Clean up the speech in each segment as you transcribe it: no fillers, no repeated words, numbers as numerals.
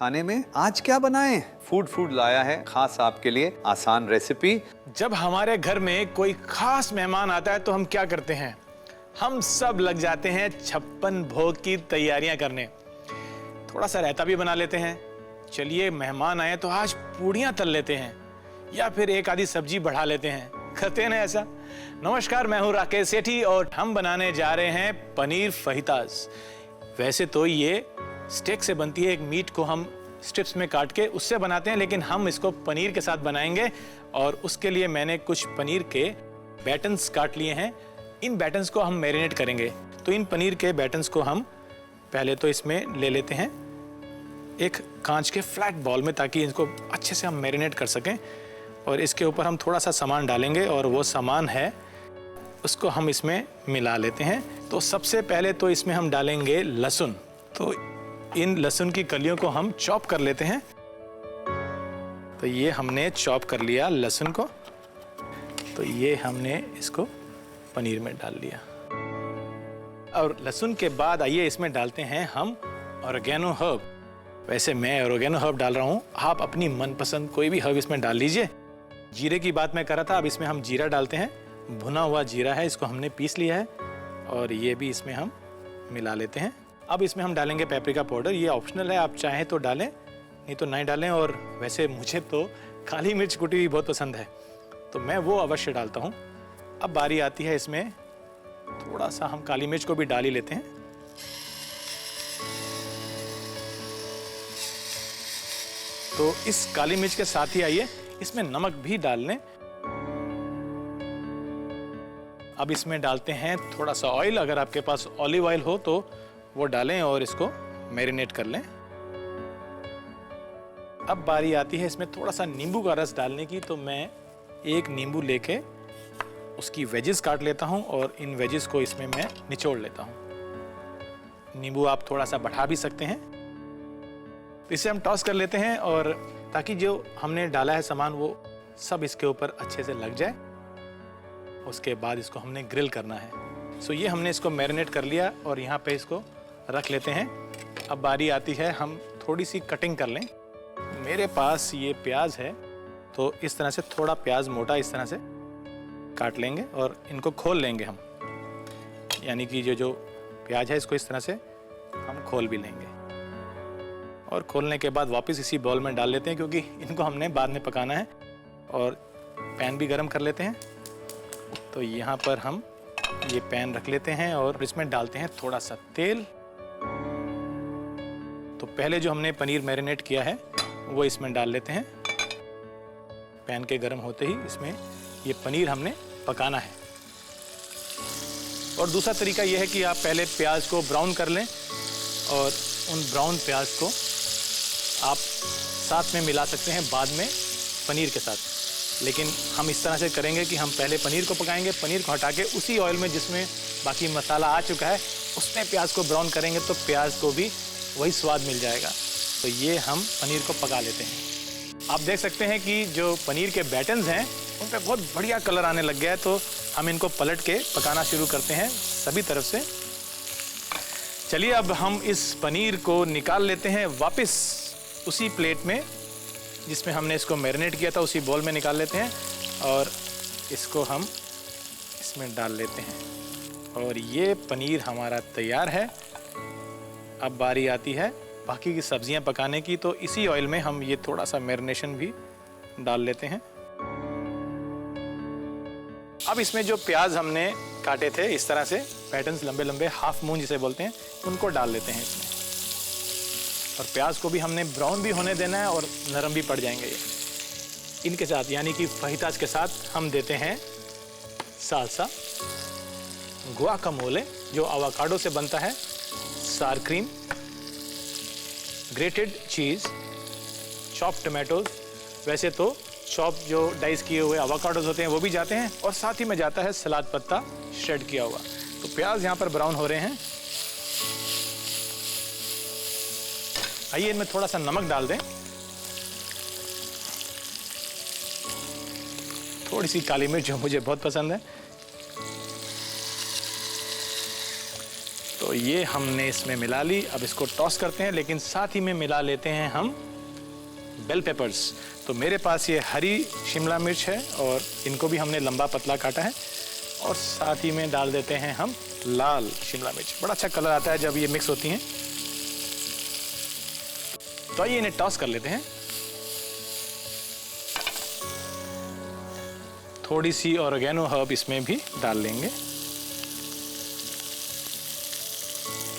खाने में आज क्या बनाएं? फूड लाया है खास आपके लिए आसान रेसिपी। जब हमारे घर में कोई खास मेहमान आता है तो हम क्या करते हैं? हम सब लग जाते हैं 56 भोग की तैयारियां करने। थोड़ा सा रायता भी बना लेते हैं। चलिए मेहमान आए तो आज पूड़ियां तल लेते हैं या फिर एक आधी सब्जी बढ़ा लेते हैं। करते हैं ना ऐसा? नमस्कार, मैं हूं राकेश सेठी और हम बनाने जा रहे हैं पनीर फहितास। वैसे तो ये स्टेक से बनती है, एक मीट को हम स्ट्रिप्स में काट के उससे बनाते हैं, लेकिन हम इसको पनीर के साथ बनाएंगे और उसके लिए मैंने कुछ पनीर के बैटन्स काट लिए हैं। इन बैटन्स को हम मैरिनेट करेंगे। तो इन पनीर के बैटन्स को हम पहले तो इसमें ले लेते हैं एक कांच के फ्लैट बॉल में, ताकि इसको अच्छे से हम मैरिनेट कर सकें। और इसके ऊपर हम थोड़ा सा सामान डालेंगे और वो सामान है उसको हम इसमें मिला लेते हैं। तो सबसे पहले तो इसमें हम डालेंगे लहसुन। तो इन लहसुन की कलियों को हम चॉप कर लेते हैं। तो ये हमने चॉप कर लिया लहसुन को। तो ये हमने इसको पनीर में डाल लिया। और लहसुन के बाद आइए इसमें डालते हैं हम ऑर्गेनो हर्ब। वैसे मैं ऑर्गेनो हर्ब डाल रहा हूँ, आप अपनी मनपसंद कोई भी हर्ब इसमें डाल लीजिए। जीरे की बात मैं कर रहा था, अब इसमें हम जीरा डालते हैं। भुना हुआ जीरा है, इसको हमने पीस लिया है और ये भी इसमें हम मिला लेते हैं। अब इसमें हम डालेंगे पेपरिका पाउडर। ये ऑप्शनल है, आप चाहें तो डालें, नहीं तो नहीं डालें। और वैसे मुझे तो काली मिर्च कुटी हुई बहुत पसंद है, तो मैं वो अवश्य डालता हूँ। अब बारी आती है इसमें थोड़ा सा हम काली मिर्च को भी डाल ही लेते हैं। तो इस काली मिर्च के साथ ही आइए इसमें नमक भी डाल लें। अब इसमें डालते हैं थोड़ा सा ऑयल। अगर आपके पास ऑलिव ऑयल हो तो वो डालें और इसको मैरिनेट कर लें। अब बारी आती है इसमें थोड़ा सा नींबू का रस डालने की। तो मैं एक नींबू लेके उसकी वेजेस काट लेता हूं और इन वेजेस को इसमें मैं निचोड़ लेता हूं। नींबू आप थोड़ा सा बढ़ा भी सकते हैं। तो इसे हम टॉस कर लेते हैं और ताकि जो हमने डाला है सामान वो सब इसके ऊपर अच्छे से लग जाए। उसके बाद इसको हमने ग्रिल करना है। सो ये हमने इसको मैरिनेट कर लिया और यहाँ पे इसको रख लेते हैं। अब बारी आती है हम थोड़ी सी कटिंग कर लें। मेरे पास ये प्याज है, तो इस तरह से थोड़ा प्याज मोटा इस तरह से काट लेंगे और इनको खोल लेंगे हम। यानी कि जो प्याज है इसको इस तरह से हम खोल भी लेंगे। और खोलने के बाद वापस इसी बाउल में डाल लेते हैं, क्योंकि इनको हमने बाद में पकाना है। और पैन भी गरम कर लेते हैं। तो यहाँ पर हम ये पैन रख लेते हैं और इसमें डालते हैं थोड़ा सा तेल। तो पहले जो हमने पनीर मैरिनेट किया है वो इसमें डाल लेते हैं। पैन के गरम होते ही इसमें ये पनीर हमने पकाना है। और दूसरा तरीका ये है कि आप पहले प्याज को ब्राउन कर लें और उन ब्राउन प्याज को आप साथ में मिला सकते हैं बाद में पनीर के साथ। लेकिन हम इस तरह से करेंगे कि हम पहले पनीर को पकाएंगे, पनीर को हटा के उसी ऑयल में जिसमें बाकी मसाला आ चुका है उसमें प्याज को ब्राउन करेंगे, तो प्याज को भी वही स्वाद मिल जाएगा। तो ये हम पनीर को पका लेते हैं। आप देख सकते हैं कि जो पनीर के बैटन्स हैं उन पर बहुत बढ़िया कलर आने लग गया है। तो हम इनको पलट के पकाना शुरू करते हैं सभी तरफ से। चलिए अब हम इस पनीर को निकाल लेते हैं वापस उसी प्लेट में जिसमें हमने इसको मैरिनेट किया था, उसी बाउल में निकाल लेते हैं और इसको हम इसमें डाल लेते हैं। और ये पनीर हमारा तैयार है। अब बारी आती है बाकी की सब्जियां पकाने की। तो इसी ऑयल में हम ये थोड़ा सा मैरिनेशन भी डाल लेते हैं। अब इसमें जो प्याज हमने काटे थे इस तरह से पैटर्न्स लंबे लंबे हाफ मून जिसे बोलते हैं, उनको डाल लेते हैं इसमें। और प्याज को भी हमने ब्राउन भी होने देना है और नरम भी पड़ जाएंगे ये इनके साथ। यानी कि फहितास के साथ हम देते हैं साल्सा, गुआकामोले जो आवाकाडो से बनता है, सार क्रीम, ग्रेटेड चीज़, चॉप टमाटोज। वैसे तो चॉप जो डाइस किए हुए आवाकाडोज होते हैं वो भी जाते हैं, और साथ ही में जाता है सलाद पत्ता श्रेड किया हुआ। तो प्याज यहाँ पर ब्राउन हो रहे हैं। आइए इनमें थोड़ा सा नमक डाल दें, थोड़ी सी काली मिर्च जो मुझे बहुत पसंद है। तो तो ये हमने इसमें मिला ली। अब इसको टॉस करते हैं, लेकिन साथ ही में मिला लेते हैं हम बेल पेपर्स। तो मेरे पास ये हरी शिमला मिर्च है और इनको भी हमने लंबा पतला काटा है, और साथ ही में डाल देते हैं हम लाल शिमला मिर्च। बड़ा अच्छा कलर आता है जब ये मिक्स होती हैं। तो आइए इन्हें टॉस कर लेते हैं। थोड़ी सी ऑरिगेनो हर्ब इसमें भी डाल लेंगे,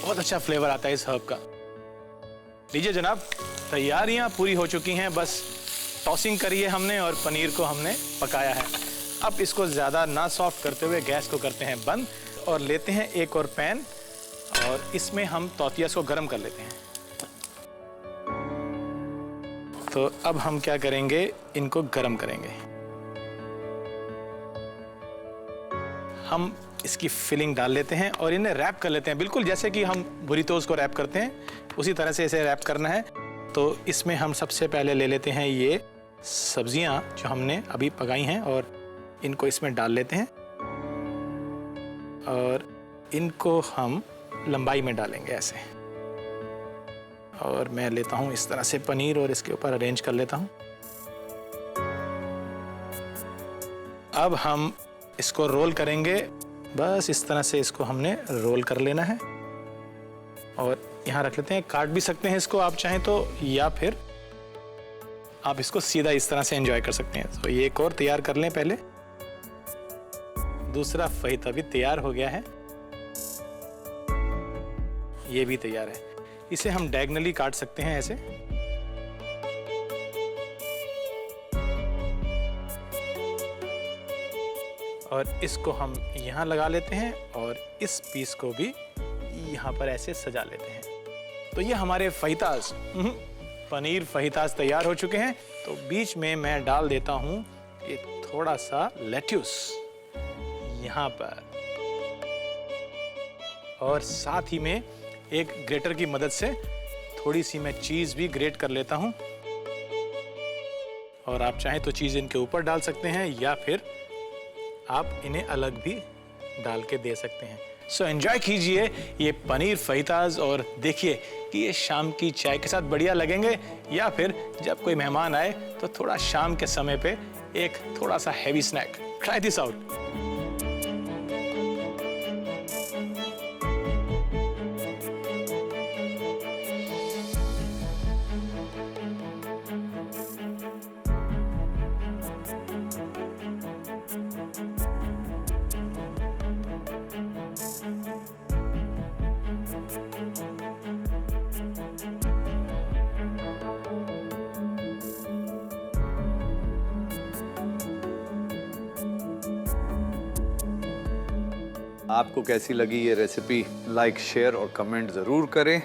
बहुत अच्छा फ्लेवर आता है इस हर्ब का। लीजिए जनाब, तैयारियां पूरी हो चुकी हैं। बस टॉसिंग करी है हमने और पनीर को हमने पकाया है। अब इसको ज़्यादा ना सॉफ्ट करते हुए गैस को करते हैं बंद और लेते हैं एक और पैन, और इसमें हम टॉर्टियाज को गर्म कर लेते हैं। तो अब हम क्या करेंगे, इनको गर्म करेंगे। हम इसकी फिलिंग डाल लेते हैं और इन्हें रैप कर लेते हैं, बिल्कुल जैसे कि हम बुरितोस को रैप करते हैं उसी तरह से इसे रैप करना है। तो इसमें हम सबसे पहले ले लेते हैं ये सब्जियां जो हमने अभी पकाई हैं और इनको इसमें डाल लेते हैं, और इनको हम लंबाई में डालेंगे ऐसे। और मैं लेता हूं इस तरह से पनीर और इसके ऊपर अरेंज कर लेता हूं। अब हम इसको रोल करेंगे, बस इस तरह से इसको हमने रोल कर लेना है और यहाँ रख लेते हैं। काट भी सकते हैं इसको आप चाहें तो, या फिर आप इसको सीधा इस तरह से एंजॉय कर सकते हैं। तो ये एक और तैयार कर लें पहले। दूसरा फहीता भी तैयार हो गया है, ये भी तैयार है। इसे हम डायगोनली काट सकते हैं ऐसे, और इसको हम यहाँ लगा लेते हैं और इस पीस को भी यहाँ पर ऐसे सजा लेते हैं। तो ये हमारे फहीतास पनीर फहीतास तैयार हो चुके हैं। तो बीच में मैं डाल देता हूँ ये थोड़ा सा लेट्यूस यहाँ पर, और साथ ही में एक ग्रेटर की मदद से थोड़ी सी मैं चीज़ भी ग्रेट कर लेता हूँ। और आप चाहें तो चीज़ इनके ऊपर डाल सकते हैं या फिर आप इन्हें अलग भी डाल के दे सकते हैं। सो एंजॉय कीजिए ये पनीर फहीतास और देखिए कि ये शाम की चाय के साथ बढ़िया लगेंगे, या फिर जब कोई मेहमान आए तो थोड़ा शाम के समय पे एक थोड़ा सा heavy snack. Try this out. आपको कैसी लगी ये रेसिपी, लाइक शेयर और कमेंट ज़रूर करें।